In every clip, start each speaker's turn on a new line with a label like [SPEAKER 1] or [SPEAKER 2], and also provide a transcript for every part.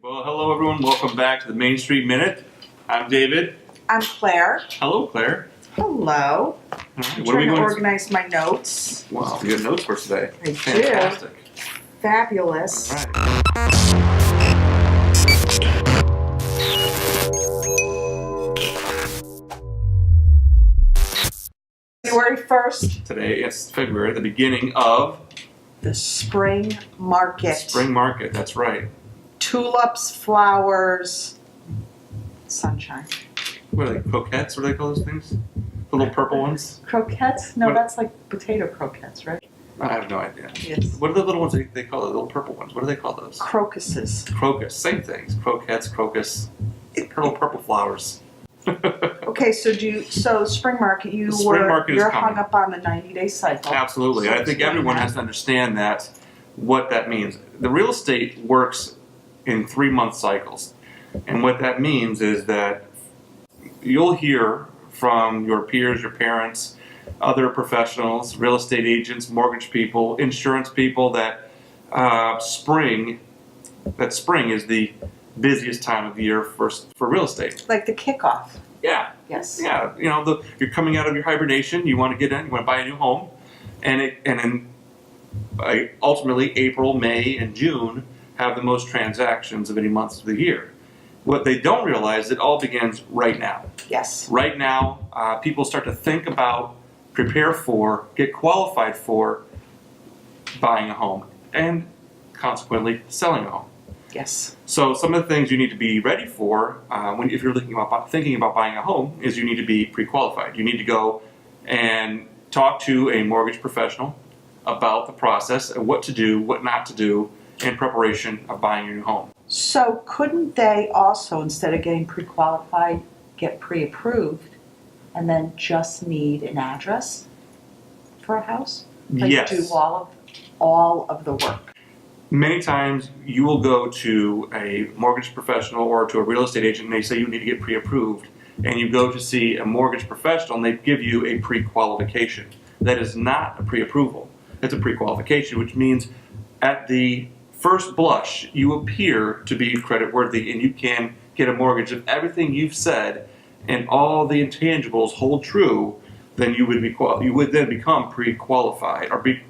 [SPEAKER 1] Well, hello everyone. Welcome back to the Main Street Minute. I'm David.
[SPEAKER 2] I'm Claire.
[SPEAKER 1] Hello, Claire.
[SPEAKER 2] Hello.
[SPEAKER 1] All right,
[SPEAKER 2] I'm
[SPEAKER 1] what are we
[SPEAKER 2] trying to
[SPEAKER 1] going
[SPEAKER 2] organize my notes.
[SPEAKER 1] Wow, you got notes for us today.
[SPEAKER 2] I do.
[SPEAKER 1] Fantastic.
[SPEAKER 2] Fabulous.
[SPEAKER 1] All right.
[SPEAKER 2] February 1st,
[SPEAKER 1] Today is February, the beginning of
[SPEAKER 2] the spring market.
[SPEAKER 1] spring market. That's right.
[SPEAKER 2] Tulips, flowers, sunshine.
[SPEAKER 1] What are they? Croquettes? What do they call those things? The little purple ones?
[SPEAKER 2] Croquettes? No,
[SPEAKER 1] What-
[SPEAKER 2] that's like potato croquettes, right?
[SPEAKER 1] I have no idea.
[SPEAKER 2] Yes.
[SPEAKER 1] What are the little ones they call it? The little purple ones. What do they call those?
[SPEAKER 2] Crocuses.
[SPEAKER 1] Crocus. Same things. Croquettes, crocus. Little purple flowers.
[SPEAKER 2] Okay, so spring market,
[SPEAKER 1] The spring market is
[SPEAKER 2] you're
[SPEAKER 1] coming.
[SPEAKER 2] hung up on the 90-day cycle.
[SPEAKER 1] Absolutely.
[SPEAKER 2] So
[SPEAKER 1] I think
[SPEAKER 2] explain
[SPEAKER 1] everyone
[SPEAKER 2] that.
[SPEAKER 1] has to understand what that means. The real estate works in 3-month cycles. And what that means is that you'll hear from your peers, your parents, other professionals, real estate agents, mortgage people, insurance people that spring is the busiest time of year for real estate.
[SPEAKER 2] Like the kickoff.
[SPEAKER 1] Yeah.
[SPEAKER 2] Yes.
[SPEAKER 1] Yeah, you're coming out of your hibernation. You want to get in. You want to buy a new home, and then ultimately April, May, and June have the most transactions of any months of the year. What they don't realize, it all begins right now.
[SPEAKER 2] Yes.
[SPEAKER 1] Right now, people start to think about, prepare for, get qualified for buying a home, and consequently selling a home.
[SPEAKER 2] Yes.
[SPEAKER 1] So some of the things you need to be ready for if you're thinking about buying a home is you need to be pre-qualified. You need to go and talk to a mortgage professional about the process and what to do, what not to do in preparation of buying your new home.
[SPEAKER 2] So couldn't they also, instead of getting pre-qualified, get pre-approved and then just need an address for a house? Like
[SPEAKER 1] Yes.
[SPEAKER 2] do all of the work.
[SPEAKER 1] Many times you will go to a mortgage professional or to a real estate agent and they say you need to get pre-approved, and you go to see a mortgage professional and they give you a pre-qualification. That is not a pre-approval. It's a pre-qualification, which means at the first blush you appear to be creditworthy and you can get a mortgage. If everything you've said and all the intangibles hold true, then you would then become pre-qualified or be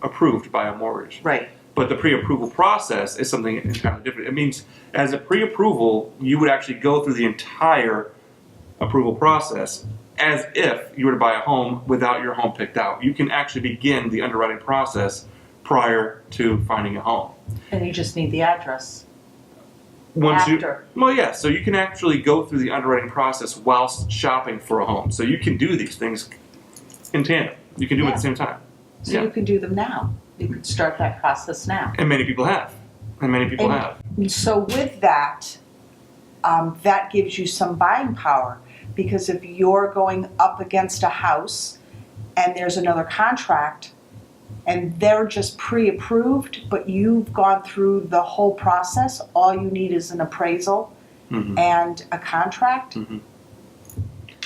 [SPEAKER 1] approved by a mortgage.
[SPEAKER 2] Right.
[SPEAKER 1] But the pre-approval process is something entirely different. It means as a pre-approval, you would actually go through the entire approval process as if you were to buy a home without your home picked out. You can actually begin the underwriting process prior to finding a home.
[SPEAKER 2] And you just need the address.
[SPEAKER 1] Well, yeah, so you can actually go through the underwriting process whilst shopping for a home. So you can do these things in tandem. You can do it at the same time.
[SPEAKER 2] So
[SPEAKER 1] Yeah.
[SPEAKER 2] you can do them now. You could start that process now.
[SPEAKER 1] And many people have.
[SPEAKER 2] And so with that, that gives you some buying power, because if you're going up against a house and there's another contract and they're just pre-approved, but you've gone through the whole process, all you need is an appraisal and a contract,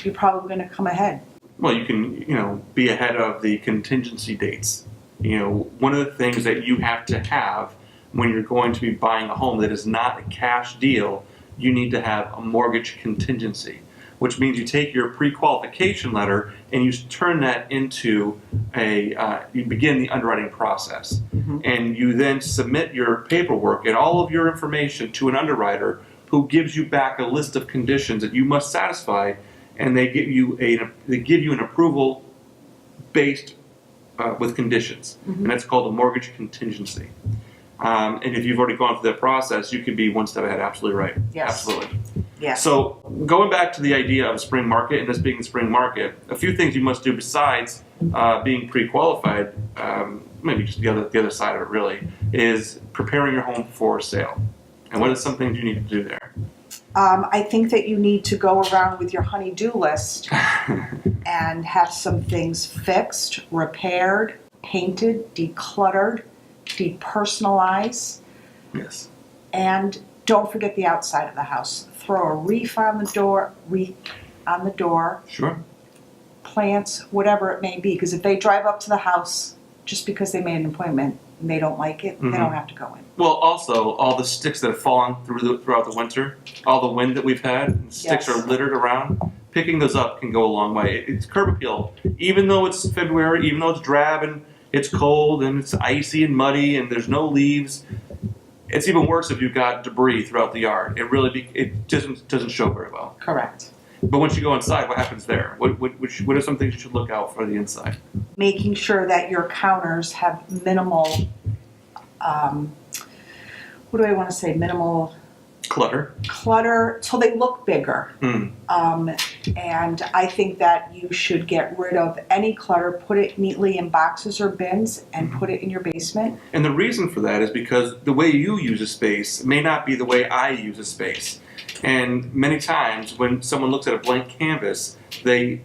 [SPEAKER 2] you're probably going to come ahead.
[SPEAKER 1] Well, you can, be ahead of the contingency dates. One of the things that you have to have when you're going to be buying a home that is not a cash deal, you need to have a mortgage contingency, which means you take your pre-qualification letter and you turn that into you begin the underwriting process. And you then submit your paperwork and all of your information to an underwriter who gives you back a list of conditions that you must satisfy, and they give you an approval based with conditions, and that's called a mortgage contingency. And if you've already gone through that process, you could be one step ahead. Absolutely right.
[SPEAKER 2] Yes.
[SPEAKER 1] Absolutely.
[SPEAKER 2] Yes.
[SPEAKER 1] So going back to the idea of a spring market and this being the spring market, a few things you must do besides being pre-qualified, maybe just the other side of it really, is preparing your home for sale. And what are some things you need to do there?
[SPEAKER 2] I think that you need to go around with your honey-do list and have some things fixed, repaired, painted, decluttered, depersonalized.
[SPEAKER 1] Yes.
[SPEAKER 2] And don't forget the outside of the house. Throw a wreath on the door,
[SPEAKER 1] Sure.
[SPEAKER 2] plants, whatever it may be. Because if they drive up to the house just because they made an appointment, and they don't like it, they don't have to go in.
[SPEAKER 1] Well, also, all the sticks that have fallen throughout the winter, all the wind that we've had, sticks are littered around. Picking those up can go a long way. It's curb appeal. Even though it's February, even though it's drab and it's cold and it's icy and muddy and there's no leaves, it's even worse if you've got debris throughout the yard. It doesn't show very well.
[SPEAKER 2] Correct.
[SPEAKER 1] But once you go inside, what happens there? What are some things you should look out for the inside?
[SPEAKER 2] Making sure that your counters have minimal, what do I want to say, minimal clutter, so they look bigger. And I think that you should get rid of any clutter, put it neatly in boxes or bins, and put it in your basement.
[SPEAKER 1] And the reason for that is because the way you use a space may not be the way I use a space. And many times when someone looks at a blank canvas, they,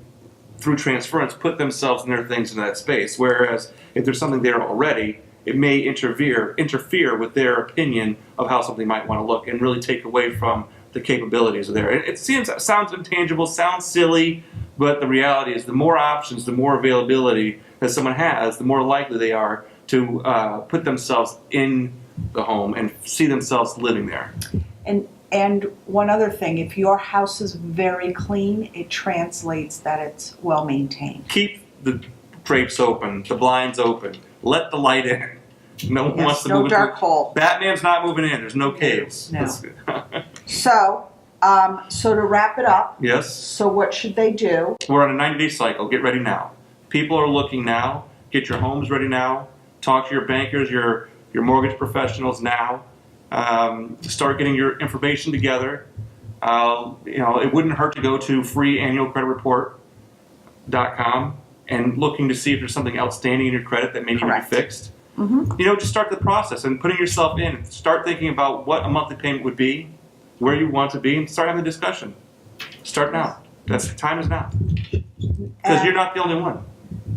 [SPEAKER 1] through transference, put themselves and their things in that space. Whereas if there's something there already, it may interfere with their opinion of how something might want to look and really take away from the capabilities of there. It sounds intangible, sounds silly, but the reality is the more options, the more availability that someone has, the more likely they are to put themselves in the home and see themselves living there.
[SPEAKER 2] And one other thing, if your house is very clean, it translates that it's well maintained.
[SPEAKER 1] Keep the drapes open, the blinds open, let the light in. No one wants to move
[SPEAKER 2] no dark hole.
[SPEAKER 1] Batman's not moving in. There's no caves.
[SPEAKER 2] No. So to wrap it up.
[SPEAKER 1] Yes.
[SPEAKER 2] So what should they do?
[SPEAKER 1] We're on a 90-day cycle. Get ready now. People are looking now. Get your homes ready now. Talk to your bankers, your mortgage professionals now. Start getting your information together. It wouldn't hurt to go to freeannualcreditreport.com and looking to see if there's something outstanding in your credit that may need to be fixed. Just start the process and putting yourself in. Start thinking about what a monthly payment would be, where you want to be, and start having the discussion. Start now. Time is now. Because you're not the only one.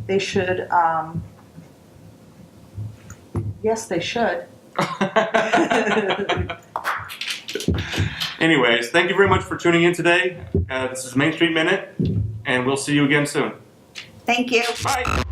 [SPEAKER 2] They should, yes, they should.
[SPEAKER 1] Anyways, thank you very much for tuning in today. This is Main Street Minute, and we'll see you again soon.
[SPEAKER 2] Thank you.
[SPEAKER 1] Bye.